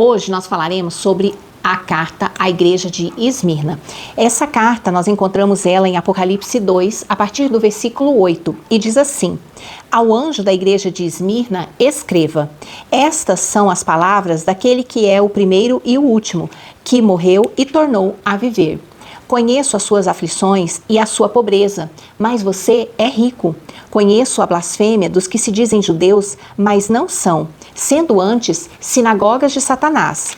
Hoje nós falaremos sobre a carta à igreja de Esmirna. Essa carta, nós encontramos ela em Apocalipse 2, a partir do versículo 8, e diz assim: Ao anjo da igreja de Esmirna, escreva: Estas são as palavras daquele que é o primeiro e o último, que morreu e tornou a viver. Conheço as suas aflições e a sua pobreza, mas você é rico. Conheço a blasfêmia dos que se dizem judeus, mas não são, sendo antes sinagogas de Satanás.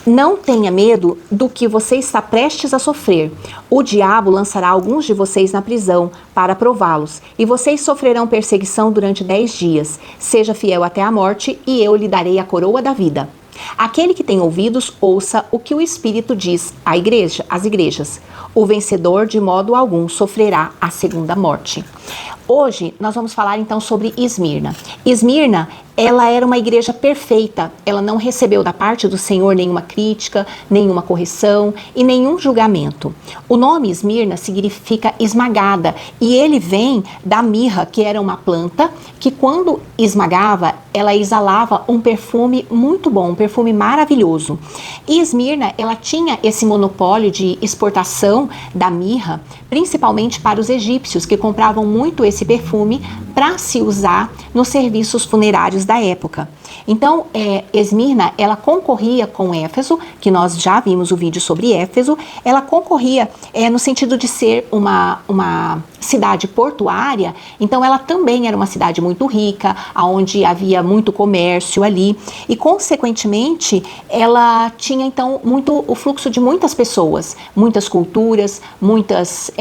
Não tenha medo do que você está prestes a sofrer. O diabo lançará alguns de vocês na prisão para prová-los, e vocês sofrerão perseguição durante 10 dias. Seja fiel até a morte, e eu lhe darei a coroa da vida. Aquele que tem ouvidos, ouça o que o Espírito diz às igrejas. O vencedor, de modo algum, sofrerá a segunda morte. Hoje, nós vamos falar então sobre Esmirna. Esmirna, ela era uma igreja perfeita. Ela não recebeu da parte do Senhor nenhuma crítica, nenhuma correção e nenhum julgamento. O nome Esmirna significa esmagada, e ele vem da mirra, que era uma planta que, quando esmagava, ela exalava um perfume muito bom, um perfume maravilhoso. E Esmirna, ela tinha esse monopólio de exportação da mirra, principalmente para os egípcios, que compravam muito esse perfume para se usar nos serviços funerários da época. Então, Esmirna, ela concorria com Éfeso, que nós já vimos o vídeo sobre Éfeso. Ela concorria no sentido de ser uma cidade portuária. Então, ela também era uma cidade muito rica, onde havia muito comércio ali, e consequentemente ela tinha então muito o fluxo de muitas pessoas, muitas culturas, muitas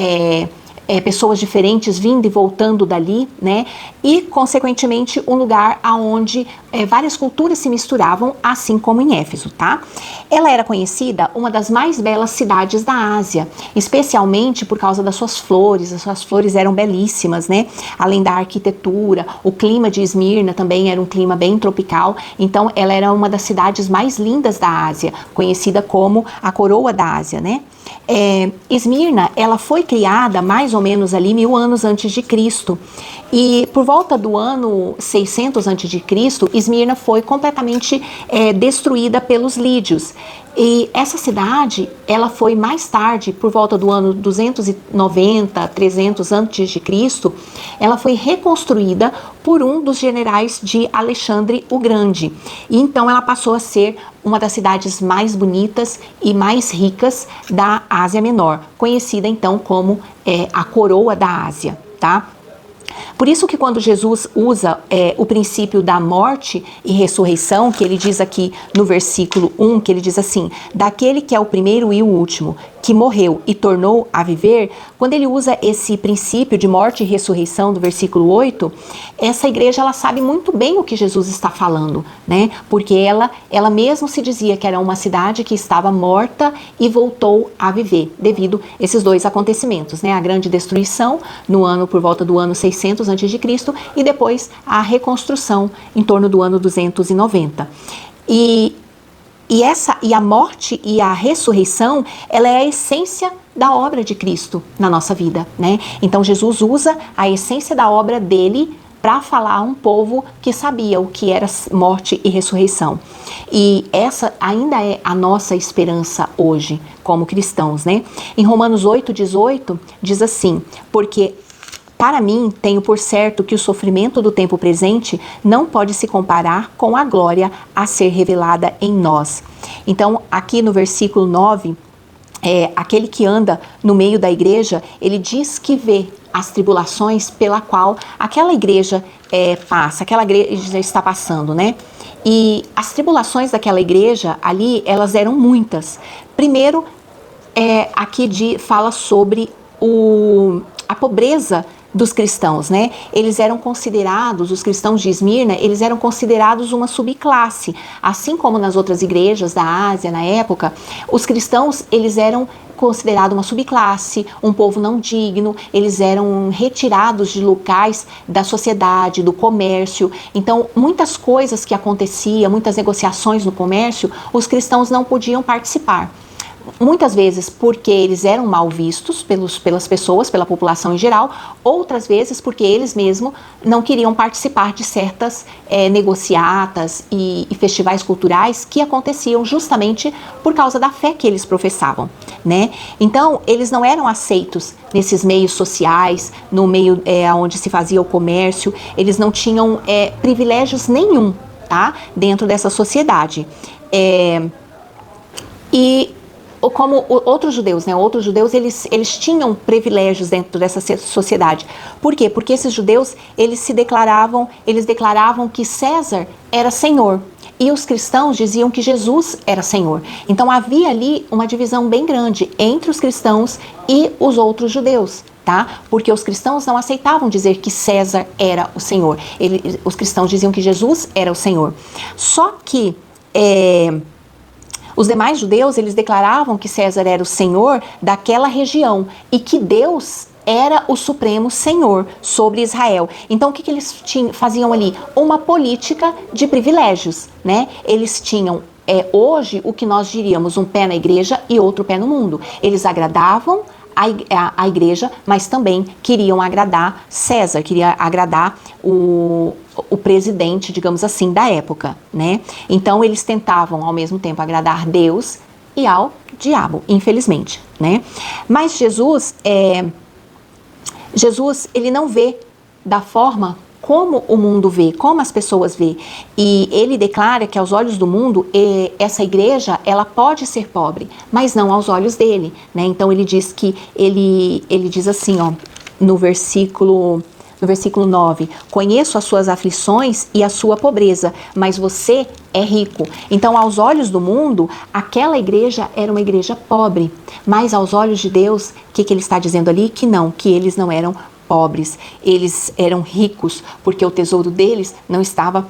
pessoas diferentes vindo e voltando dali, né? E, consequentemente, um lugar onde várias culturas se misturavam, assim como em Éfeso, tá? Ela era conhecida uma das mais belas cidades da Ásia, especialmente por causa das suas flores. As suas flores eram belíssimas, né? Além da arquitetura, o clima de Esmirna também era um clima bem tropical. Então, ela era uma das cidades mais lindas da Ásia, conhecida como a coroa da Ásia, né? Esmirna, ela foi criada mais ou menos ali 1000 anos antes de Cristo, e por volta do ano 600 antes de Cristo, Esmirna foi completamente destruída pelos lídios. E essa cidade, ela foi mais tarde, por volta do ano 290, 300 antes de Cristo, ela foi reconstruída por um dos generais de Alexandre o Grande. E então ela passou a ser uma das cidades mais bonitas e mais ricas da Ásia Menor, conhecida então como a coroa da Ásia, tá? Por isso que quando Jesus usa o princípio da morte e ressurreição, que ele diz aqui no versículo 1, que ele diz assim: daquele que é o primeiro e o último, que morreu e tornou a viver, quando ele usa esse princípio de morte e ressurreição do versículo 8, essa igreja, ela sabe muito bem o que Jesus está falando, né? Porque ela mesmo se dizia que era uma cidade que estava morta e voltou a viver, devido a esses dois acontecimentos, né? A grande destruição por volta do ano 600 a.C. e depois a reconstrução em torno do ano 290. E a morte e a ressurreição, ela é a essência da obra de Cristo na nossa vida, né? Então Jesus usa a essência da obra dele para falar a um povo que sabia o que era morte e ressurreição. E essa ainda é a nossa esperança hoje, como cristãos, né? Em Romanos 8:18 diz assim: porque para mim, tenho por certo que o sofrimento do tempo presente não pode se comparar com a glória a ser revelada em nós. Então, aqui no versículo 9, aquele que anda no meio da igreja, ele diz que vê as tribulações pela qual aquela igreja passa, aquela igreja está passando, né? E as tribulações daquela igreja ali, elas eram muitas. Primeiro, aqui fala sobre a pobreza dos cristãos, né? Eles eram considerados, os cristãos de Esmirna, eles eram considerados uma subclasse. Assim como nas outras igrejas da Ásia, na época, os cristãos, eles eram considerados uma subclasse, um povo não digno, eles eram retirados de locais da sociedade, do comércio. Então, muitas coisas que aconteciam, muitas negociações no comércio, os cristãos não podiam participar. muitas vezes porque eles eram mal vistos pelas pessoas, pela população em geral, outras vezes porque eles mesmos não queriam participar de certas negociatas e festivais culturais que aconteciam justamente por causa da fé que eles professavam, né? Então, eles não eram aceitos nesses meios sociais, no meio onde se fazia o comércio, eles não tinham privilégios nenhum, tá? Dentro dessa sociedade. E como outros judeus, né? Outros judeus, eles tinham privilégios dentro dessa sociedade. Por quê? Porque esses judeus, eles declaravam que César era Senhor. E os cristãos diziam que Jesus era Senhor. Então havia ali uma divisão bem grande entre os cristãos e os outros judeus, tá? Porque os cristãos não aceitavam dizer que César era o Senhor. Os cristãos diziam que Jesus era o Senhor. Só que os demais judeus, eles declaravam que César era o Senhor daquela região e que Deus era o supremo Senhor sobre Israel. Então, o que eles faziam ali? Uma política de privilégios, né? Eles tinham, hoje, o que nós diríamos, um pé na igreja e outro pé no mundo. Eles agradavam a igreja, mas também queriam agradar César, queria agradar o presidente, digamos assim, da época, né? Então, eles tentavam, ao mesmo tempo, agradar Deus e ao diabo, infelizmente, né? Mas Jesus, ele não vê da forma como o mundo vê, como as pessoas vê. E ele declara que aos olhos do mundo, essa igreja, ela pode ser pobre, mas não aos olhos dele, né? Então ele diz que, ele diz assim, ó, no versículo 9, conheço as suas aflições e a sua pobreza, mas você é rico. Então, aos olhos do mundo, aquela igreja era uma igreja pobre, mas aos olhos de Deus, o que ele está dizendo ali? Que eles não eram pobres, eles eram ricos, porque o tesouro deles não estava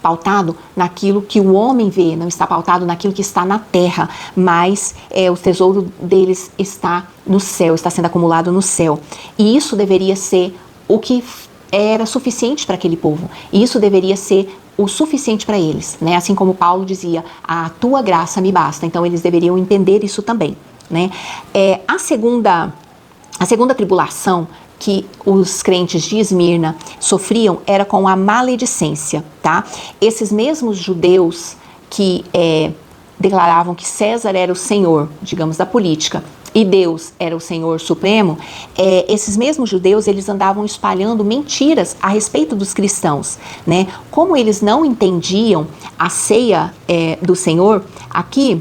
pautado naquilo que o homem vê, não está pautado naquilo que está na terra, mas o tesouro deles está no céu, está sendo acumulado no céu. E isso deveria ser o que era suficiente para aquele povo. E isso deveria ser o suficiente para eles, né? Assim como Paulo dizia, a tua graça me basta. Então eles deveriam entender isso também, né? A segunda tribulação que os crentes de Esmirna sofriam era com a maledicência, tá? Esses mesmos judeus que declaravam que César era o senhor, digamos, da política, e Deus era o Senhor Supremo, esses mesmos judeus, eles andavam espalhando mentiras a respeito dos cristãos, né? Como eles não entendiam a ceia do Senhor, aqui,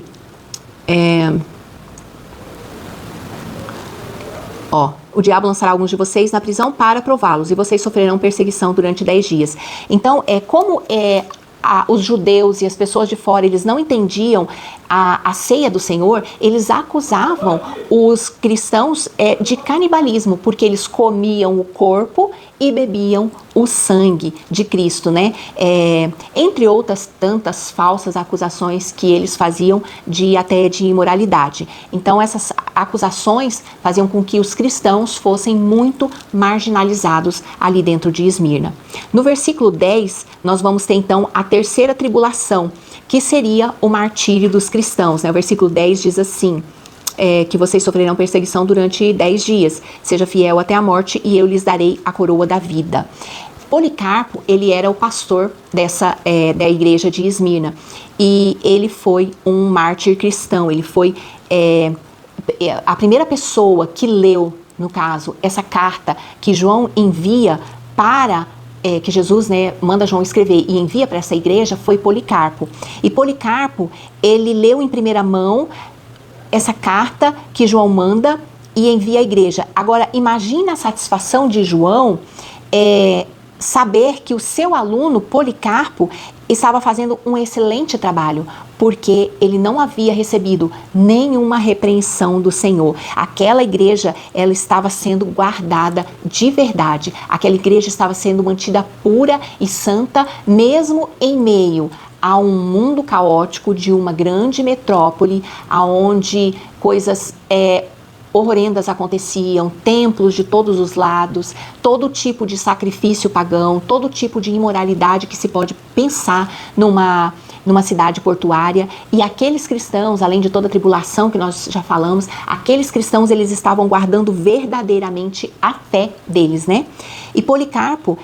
o diabo lançará alguns de vocês na prisão para prová-los, e vocês sofrerão perseguição durante 10 dias. Então, os judeus e as pessoas de fora, eles não entendiam a ceia do Senhor, eles acusavam os cristãos de canibalismo, porque eles comiam o corpo e bebiam o sangue de Cristo, né? Entre outras tantas falsas acusações que eles faziam até de imoralidade. Então, essas acusações faziam com que os cristãos fossem muito marginalizados ali dentro de Esmirna. No versículo 10, nós vamos ter então a terceira tribulação, que seria o martírio dos cristãos, né? O versículo 10 diz assim, que vocês sofrerão perseguição durante 10 dias, seja fiel até a morte e eu lhes darei a coroa da vida. Policarpo, ele era o pastor da igreja de Esmirna, e ele foi um mártir cristão, ele foi a primeira pessoa que leu, no caso, essa carta que João envia que Jesus, né, manda João escrever e envia para essa igreja, foi Policarpo. E Policarpo, ele leu em primeira mão essa carta que João manda e envia à igreja. Agora, imagina a satisfação de João saber que o seu aluno, Policarpo, estava fazendo um excelente trabalho, porque ele não havia recebido nenhuma repreensão do Senhor. Aquela igreja, ela estava sendo guardada de verdade. Aquela igreja estava sendo mantida pura e santa, mesmo em meio a um mundo caótico de uma grande metrópole, onde coisas horrendas aconteciam, templos de todos os lados, todo tipo de sacrifício pagão, todo tipo de imoralidade que se pode pensar numa cidade portuária, e aqueles cristãos, além de toda a tribulação que nós já falamos, aqueles cristãos, eles estavam guardando verdadeiramente a fé deles, né? E Policarpo,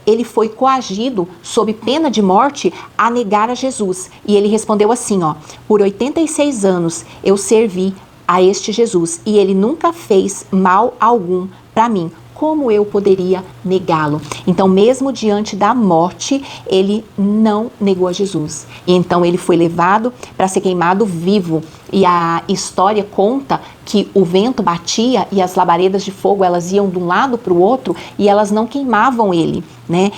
ele foi coagido, sob pena de morte, a negar a Jesus. E ele respondeu assim, ó: por 86 anos eu servi a este Jesus, e ele nunca fez mal algum para mim. Como eu poderia negá-lo? Então, mesmo diante da morte, ele não negou a Jesus. E então ele foi levado para ser queimado vivo. E a história conta que o vento batia e as labaredas de fogo, elas iam de um lado para o outro e elas não queimavam ele, né?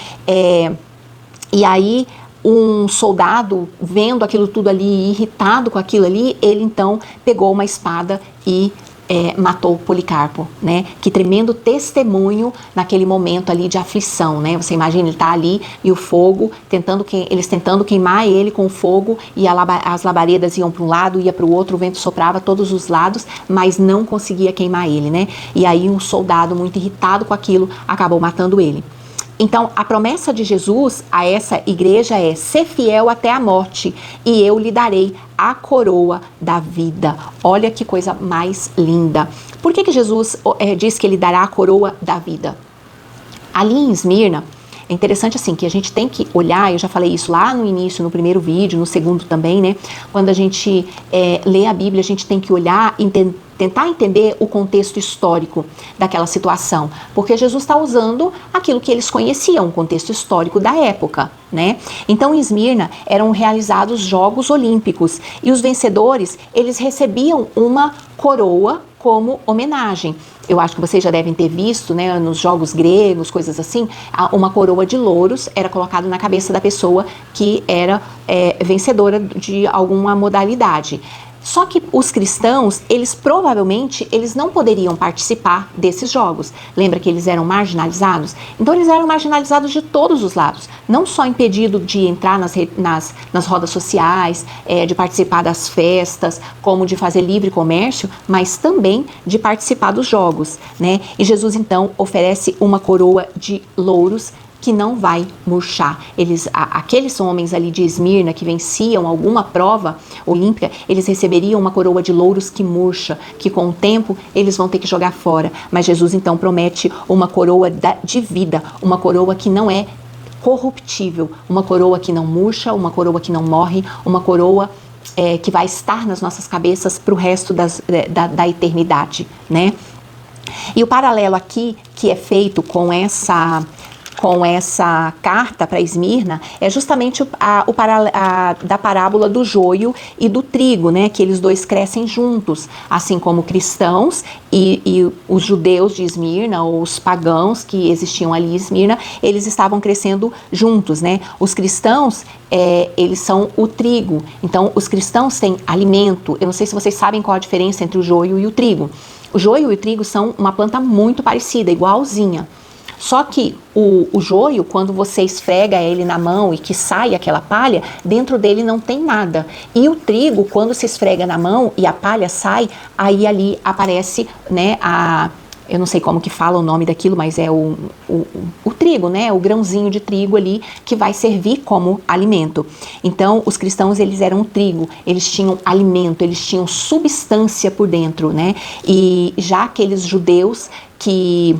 E aí, um soldado, vendo aquilo tudo ali, irritado com aquilo ali, ele então pegou uma espada e matou Policarpo, né? Que tremendo testemunho naquele momento ali de aflição, né? Você imagina, ele tá ali e o fogo, eles tentando queimar ele com o fogo, e as labaredas iam para um lado, ia para o outro, o vento soprava todos os lados, mas não conseguia queimar ele, né? E aí um soldado muito irritado com aquilo acabou matando ele. Então, a promessa de Jesus a essa igreja é: ser fiel até a morte, e eu lhe darei a coroa da vida. Olha que coisa mais linda. Por que Jesus diz que ele dará a coroa da vida? Ali em Esmirna, é interessante assim, que a gente tem que olhar, eu já falei isso lá no início, no primeiro vídeo, no segundo também, né? Quando a gente lê a Bíblia, a gente tem que olhar e tentar entender o contexto histórico daquela situação, porque Jesus está usando aquilo que eles conheciam, o contexto histórico da época, né? Então, em Esmirna eram realizados Jogos Olímpicos, e os vencedores, eles recebiam uma coroa como homenagem. Eu acho que vocês já devem ter visto, né, nos jogos gregos, coisas assim, uma coroa de louros era colocada na cabeça da pessoa que era vencedora de alguma modalidade. Só que os cristãos, eles não poderiam participar desses jogos. Lembra que eles eram marginalizados? Então eles eram marginalizados de todos os lados. Não só impedido de entrar nas rodas sociais, de participar das festas, como de fazer livre comércio, mas também de participar dos jogos, né? E Jesus então oferece uma coroa de louros que não vai murchar. Aqueles homens ali de Esmirna que venciam alguma prova olímpica, eles receberiam uma coroa de louros que murcha, que com o tempo eles vão ter que jogar fora. Mas Jesus então promete uma coroa de vida, uma coroa que não é corruptível, uma coroa que não murcha, uma coroa que não morre, uma coroa que vai estar nas nossas cabeças para o resto da eternidade, né? E o paralelo aqui que é feito com essa carta para Esmirna é justamente da parábola do joio e do trigo, né? Que eles dois crescem juntos, assim como cristãos e os judeus de Esmirna, ou os pagãos que existiam ali em Esmirna, eles estavam crescendo juntos, né? Os cristãos, eles são o trigo, então os cristãos têm alimento. Eu não sei se vocês sabem qual a diferença entre o joio e o trigo. O joio e o trigo são uma planta muito parecida, igualzinha. Só que o joio, quando você esfrega ele na mão e que sai aquela palha, dentro dele não tem nada. E o trigo, quando se esfrega na mão e a palha sai, aí ali aparece, né, eu não sei como que fala o nome daquilo, mas é o trigo, né, o grãozinho de trigo ali que vai servir como alimento. Então, os cristãos, eles eram trigo, eles tinham alimento, eles tinham substância por dentro, né? E já aqueles judeus que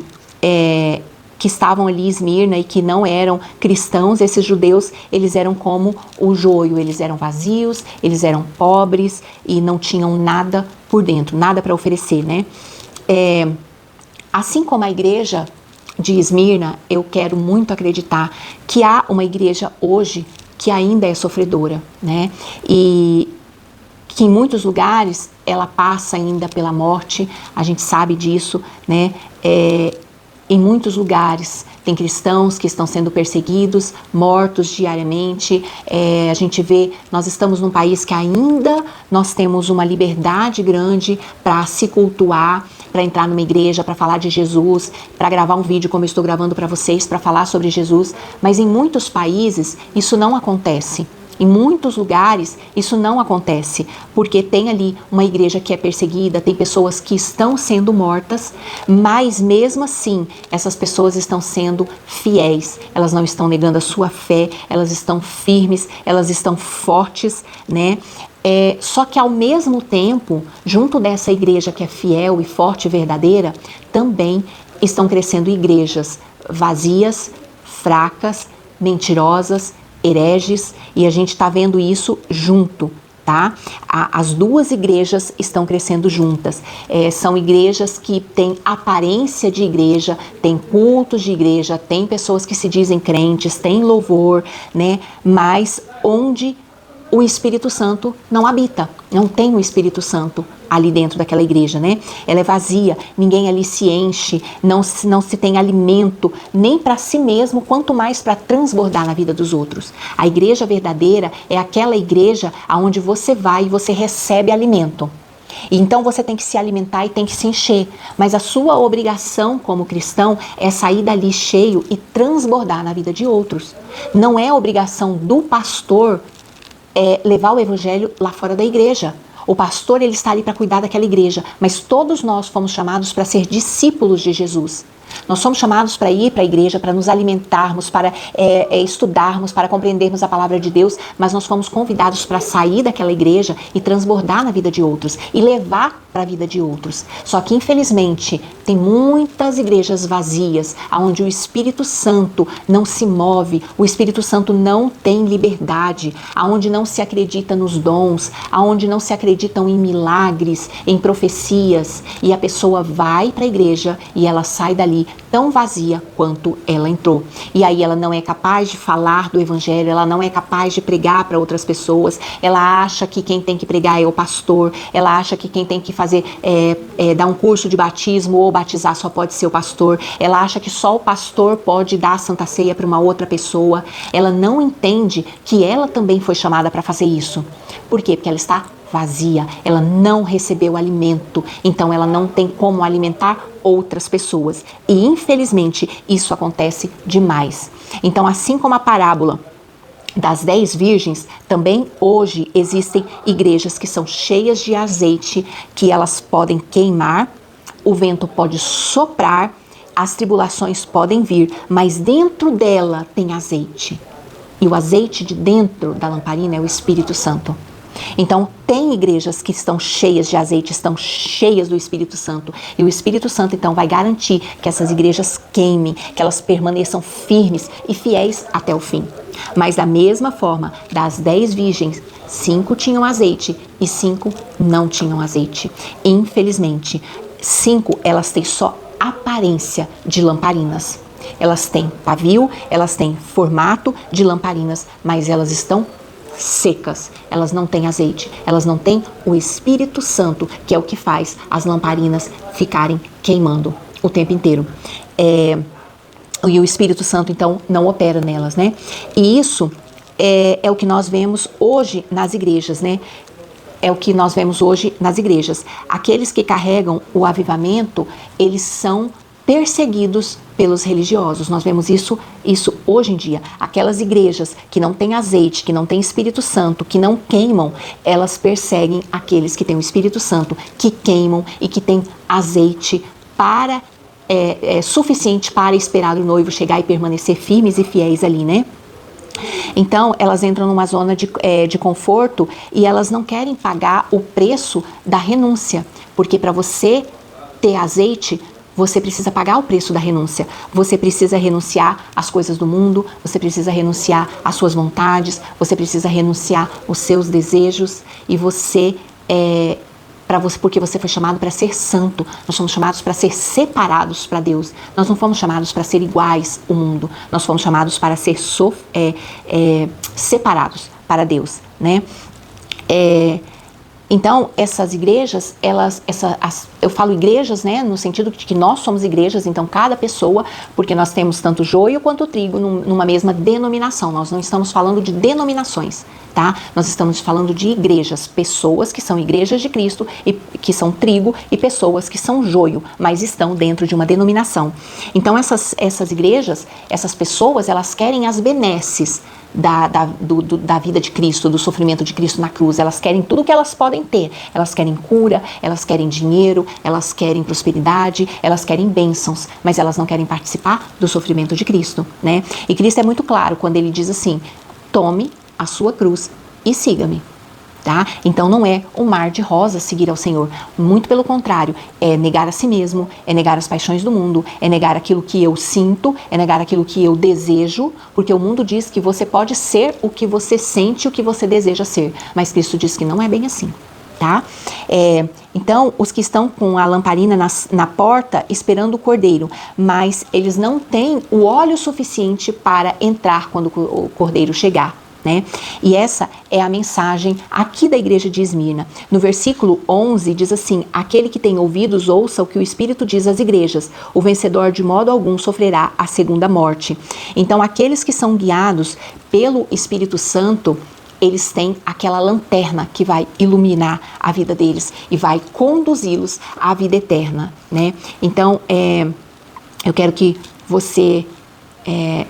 estavam ali em Esmirna e que não eram cristãos, esses judeus, eles eram como o joio, eles eram vazios, eles eram pobres e não tinham nada por dentro, nada para oferecer, né? Assim como a igreja de Esmirna, eu quero muito acreditar que há uma igreja hoje que ainda é sofredora, né? E que em muitos lugares ela passa ainda pela morte, a gente sabe disso, né? Em muitos lugares tem cristãos que estão sendo perseguidos, mortos diariamente. A gente vê, nós estamos num país que ainda nós temos uma liberdade grande para se cultuar, para entrar numa igreja, para falar de Jesus, para gravar um vídeo como eu estou gravando para vocês, para falar sobre Jesus. Mas em muitos países isso não acontece. Em muitos lugares isso não acontece, porque tem ali uma igreja que é perseguida, tem pessoas que estão sendo mortas, mas mesmo assim essas pessoas estão sendo fiéis, elas não estão negando a sua fé, elas estão firmes, elas estão fortes, né? Só que ao mesmo tempo, junto dessa igreja que é fiel e forte e verdadeira, também estão crescendo igrejas vazias, fracas, mentirosas, hereges, e a gente está vendo isso junto, tá? As duas igrejas estão crescendo juntas. São igrejas que têm aparência de igreja, têm cultos de igreja, tem pessoas que se dizem crentes, tem louvor, né? Mas onde o Espírito Santo não habita, não tem o Espírito Santo ali dentro daquela igreja, né? Ela é vazia, ninguém ali se enche, não se tem alimento, nem para si mesmo, quanto mais para transbordar na vida dos outros. A igreja verdadeira é aquela igreja aonde você vai e você recebe alimento. Então você tem que se alimentar e tem que se encher, mas a sua obrigação como cristão é sair dali cheio e transbordar na vida de outros. Não é obrigação do pastor levar o evangelho lá fora da igreja. O pastor, ele está ali para cuidar daquela igreja, mas todos nós fomos chamados para ser discípulos de Jesus. Nós somos chamados para ir para a igreja, para nos alimentarmos, para estudarmos, para compreendermos a palavra de Deus, mas nós fomos convidados para sair daquela igreja e transbordar na vida de outros e levar para a vida de outros. Só que, infelizmente, tem muitas igrejas vazias, onde o Espírito Santo não se move, o Espírito Santo não tem liberdade, onde não se acredita nos dons, onde não se acreditam em milagres, em profecias, e a pessoa vai para a igreja e ela sai dali tão vazia quanto ela entrou. E aí ela não é capaz de falar do evangelho, ela não é capaz de pregar para outras pessoas, ela acha que quem tem que pregar é o pastor, ela acha que quem tem que fazer, dar um curso de batismo ou batizar só pode ser o pastor, ela acha que só o pastor pode dar a Santa Ceia para uma outra pessoa, ela não entende que ela também foi chamada para fazer isso. Por quê? Porque ela está vazia, ela não recebeu alimento, então ela não tem como alimentar outras pessoas. E infelizmente isso acontece demais. Então, assim como a parábola das 10 virgens, também hoje existem igrejas que são cheias de azeite, que elas podem queimar, o vento pode soprar, as tribulações podem vir, mas dentro dela tem azeite. E o azeite de dentro da lamparina é o Espírito Santo. Então, tem igrejas que estão cheias de azeite, estão cheias do Espírito Santo. E o Espírito Santo, então, vai garantir que essas igrejas queimem, que elas permaneçam firmes e fiéis até o fim. Mas da mesma forma, das 10 virgens, 5 tinham azeite e 5 não tinham azeite. Infelizmente, 5, elas têm só aparência de lamparinas. Elas têm pavio, elas têm formato de lamparinas, mas elas estão secas, elas não têm azeite, elas não têm o Espírito Santo, que é o que faz as lamparinas ficarem queimando o tempo inteiro. E o Espírito Santo, então, não opera nelas, né? E isso é o que nós vemos hoje nas igrejas, né? É o que nós vemos hoje nas igrejas. Aqueles que carregam o avivamento, eles são perseguidos pelos religiosos. Nós vemos isso hoje em dia. Aquelas igrejas que não têm azeite, que não têm Espírito Santo, que não queimam, elas perseguem aqueles que têm o Espírito Santo, que queimam e que têm azeite para suficiente para esperar o noivo chegar e permanecer firmes e fiéis ali, né? Então, elas entram numa zona de conforto e elas não querem pagar o preço da renúncia, porque para você ter azeite, você precisa pagar o preço da renúncia. Você precisa renunciar às coisas do mundo, você precisa renunciar às suas vontades, você precisa renunciar aos seus desejos e porque você foi chamado para ser santo. Nós somos chamados para ser separados para Deus. Nós não fomos chamados para ser iguais ao mundo. Nós fomos chamados para ser separados para Deus, né? Então, essas igrejas, eu falo igrejas, né, no sentido de que nós somos igrejas, então cada pessoa, porque nós temos tanto joio quanto trigo numa mesma denominação, nós não estamos falando de denominações, tá? Nós estamos falando de igrejas, pessoas que são igrejas de Cristo, e que são trigo, e pessoas que são joio, mas estão dentro de uma denominação. Então essas igrejas, essas pessoas, elas querem as benesses da vida de Cristo, do sofrimento de Cristo na cruz. Elas querem tudo que elas podem ter. Elas querem cura, elas querem dinheiro, elas querem prosperidade, elas querem bênçãos, mas elas não querem participar do sofrimento de Cristo, né? E Cristo é muito claro quando ele diz assim: tome a sua cruz e siga-me. Tá? Então não é um mar de rosas seguir ao Senhor, muito pelo contrário, é negar a si mesmo, é negar as paixões do mundo, é negar aquilo que eu sinto, é negar aquilo que eu desejo, porque o mundo diz que você pode ser o que você sente, o que você deseja ser, mas Cristo diz que não é bem assim. Tá? Então, os que estão com a lamparina na porta esperando o cordeiro, mas eles não têm o óleo suficiente para entrar quando o cordeiro chegar. Né? E essa é a mensagem aqui da igreja de Esmirna. No versículo 11 diz assim: aquele que tem ouvidos ouça o que o Espírito diz às igrejas, o vencedor de modo algum sofrerá a segunda morte. Então aqueles que são guiados pelo Espírito Santo, eles têm aquela lanterna que vai iluminar a vida deles e vai conduzi-los à vida eterna, né? Então eu quero que você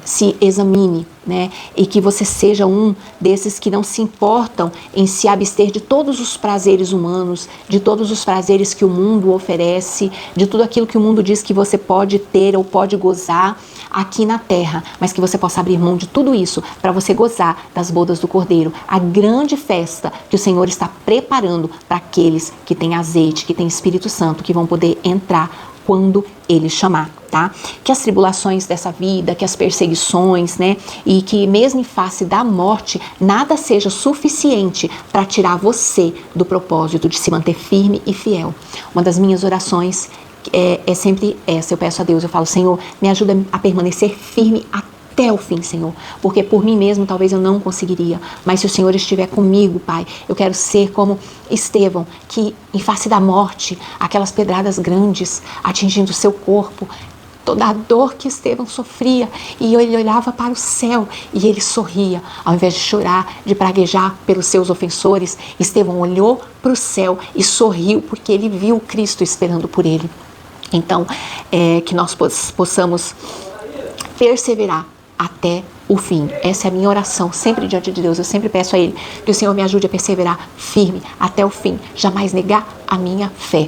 se examine, né? E que você seja um desses que não se importam em se abster de todos os prazeres humanos, de todos os prazeres que o mundo oferece, de tudo aquilo que o mundo diz que você pode ter ou pode gozar aqui na terra, mas que você possa abrir mão de tudo isso para você gozar das bodas do Cordeiro, a grande festa que o Senhor está preparando para aqueles que têm azeite, que têm Espírito Santo, que vão poder entrar quando Ele chamar, tá? Que as tribulações dessa vida, que as perseguições, né? E que mesmo em face da morte, nada seja suficiente para tirar você do propósito de se manter firme e fiel. Uma das minhas orações é sempre essa. Eu peço a Deus, eu falo: Senhor, me ajuda a permanecer firme até o fim, Senhor, porque por mim mesmo talvez eu não conseguiria, mas se o Senhor estiver comigo, Pai, eu quero ser como Estevão, que em face da morte, aquelas pedradas grandes atingindo o seu corpo, toda a dor que Estevão sofria, e ele olhava para o céu e ele sorria, ao invés de chorar, de praguejar pelos seus ofensores. Estevão olhou para o céu e sorriu, porque ele viu Cristo esperando por ele. Então, que nós possamos perseverar até o fim. Essa é a minha oração, sempre diante de Deus. Eu sempre peço a Ele que o Senhor me ajude a perseverar firme até o fim, jamais negar a minha fé.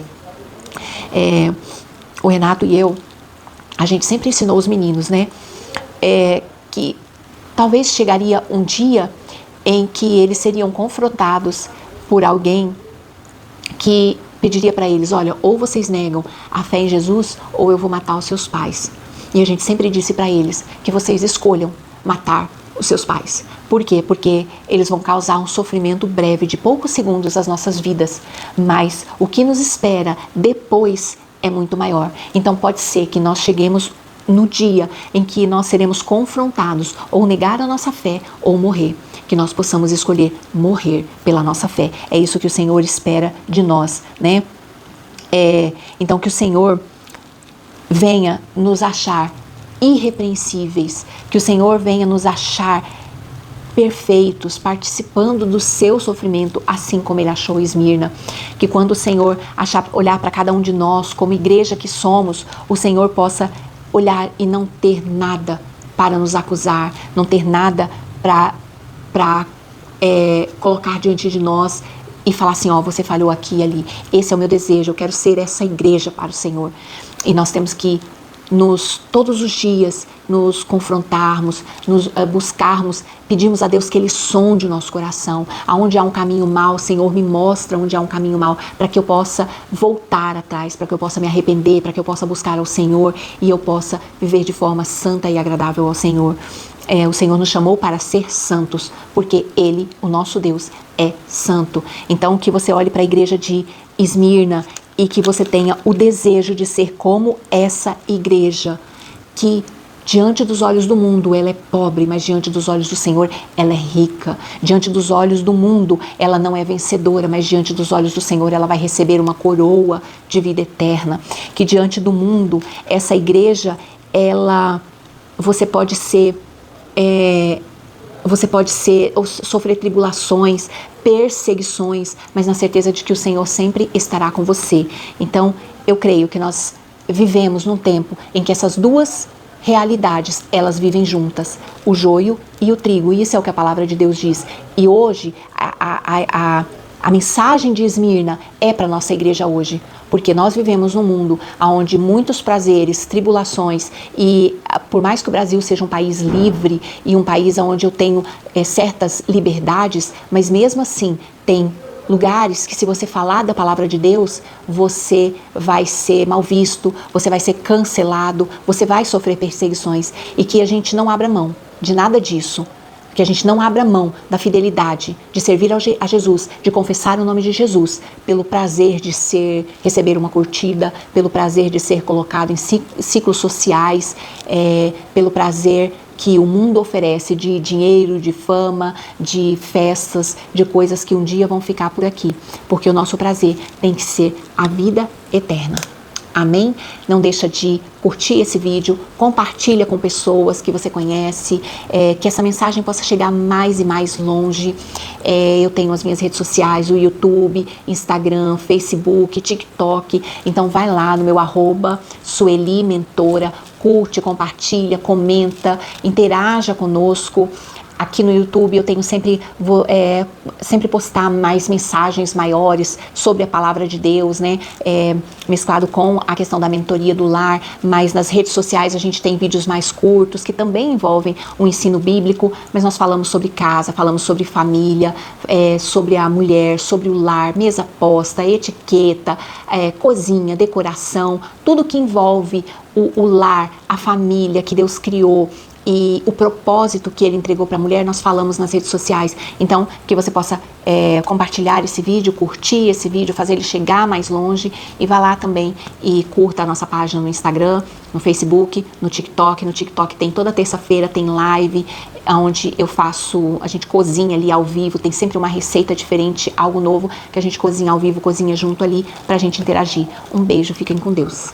O Renato e eu, a gente sempre ensinou os meninos, né? Que talvez chegaria um dia em que eles seriam confrontados por alguém que pediria para eles: olha, ou vocês negam a fé em Jesus, ou eu vou matar os seus pais. E a gente sempre disse para eles que vocês escolham matar os seus pais. Por quê? Porque eles vão causar um sofrimento breve de poucos segundos às nossas vidas, mas o que nos espera depois é muito maior. Então pode ser que nós cheguemos no dia em que nós seremos confrontados, ou negar a nossa fé, ou morrer. Que nós possamos escolher morrer pela nossa fé. É isso que o Senhor espera de nós, né? Então que o Senhor venha nos achar irrepreensíveis, que o Senhor venha nos achar perfeitos, participando do seu sofrimento, assim como Ele achou Esmirna. Que quando o Senhor olhar para cada um de nós, como igreja que somos, o Senhor possa olhar e não ter nada para nos acusar, não ter nada para colocar diante de nós e falar assim: ó, você falhou aqui e ali. Esse é o meu desejo, eu quero ser essa igreja para o Senhor. E nós temos que todos os dias nos confrontarmos, nos buscarmos, pedirmos a Deus que Ele sonde o nosso coração. Aonde há um caminho mau, Senhor, me mostra onde há um caminho mau, para que eu possa voltar atrás, para que eu possa me arrepender, para que eu possa buscar ao Senhor e eu possa viver de forma santa e agradável ao Senhor. O Senhor nos chamou para ser santos, porque Ele, o nosso Deus, é santo. Então que você olhe para a igreja de Esmirna e que você tenha o desejo de ser como essa igreja, que diante dos olhos do mundo ela é pobre, mas diante dos olhos do Senhor ela é rica. Diante dos olhos do mundo ela não é vencedora, mas diante dos olhos do Senhor ela vai receber uma coroa de vida eterna. Que diante do mundo, essa igreja, você pode ser Você pode sofrer tribulações, perseguições, mas na certeza de que o Senhor sempre estará com você. Então, eu creio que nós vivemos num tempo em que essas duas realidades, elas vivem juntas, o joio e o trigo. Isso é o que a palavra de Deus diz. E hoje, a mensagem de Esmirna é para a nossa igreja hoje, porque nós vivemos num mundo onde muitos prazeres, tribulações, e por mais que o Brasil seja um país livre e um país onde eu tenho certas liberdades, mas mesmo assim tem lugares que, se você falar da palavra de Deus, você vai ser mal visto, você vai ser cancelado, você vai sofrer perseguições, e que a gente não abra mão de nada disso. Que a gente não abra mão da fidelidade, de servir a Jesus, de confessar o nome de Jesus, pelo prazer de receber uma curtida, pelo prazer de ser colocado em ciclos sociais, pelo prazer que o mundo oferece de dinheiro, de fama, de festas, de coisas que um dia vão ficar por aqui. Porque o nosso prazer tem que ser a vida eterna. Amém? Não deixa de curtir esse vídeo, compartilha com pessoas que você conhece, que essa mensagem possa chegar mais e mais longe. Eu tenho as minhas redes sociais, o YouTube, Instagram, Facebook, TikTok. Então vai lá no meu @Sueli Mentora, curte, compartilha, comenta, interaja conosco. Aqui no YouTube eu tenho sempre postar mais mensagens maiores sobre a palavra de Deus, né? Mesclado com a questão da mentoria do lar, mas nas redes sociais a gente tem vídeos mais curtos que também envolvem o ensino bíblico, mas nós falamos sobre casa, falamos sobre família, sobre a mulher, sobre o lar, mesa posta, etiqueta, cozinha, decoração, tudo que envolve o lar, a família que Deus criou, e o propósito que ele entregou para a mulher, nós falamos nas redes sociais. Então, que você possa compartilhar esse vídeo, curtir esse vídeo, fazer ele chegar mais longe, e vá lá também e curta a nossa página no Instagram, no Facebook, no TikTok. No TikTok tem toda terça-feira, tem live, onde a gente cozinha ali ao vivo, tem sempre uma receita diferente, algo novo que a gente cozinha ao vivo, cozinha junto ali, pra gente interagir. Um beijo, fiquem com Deus.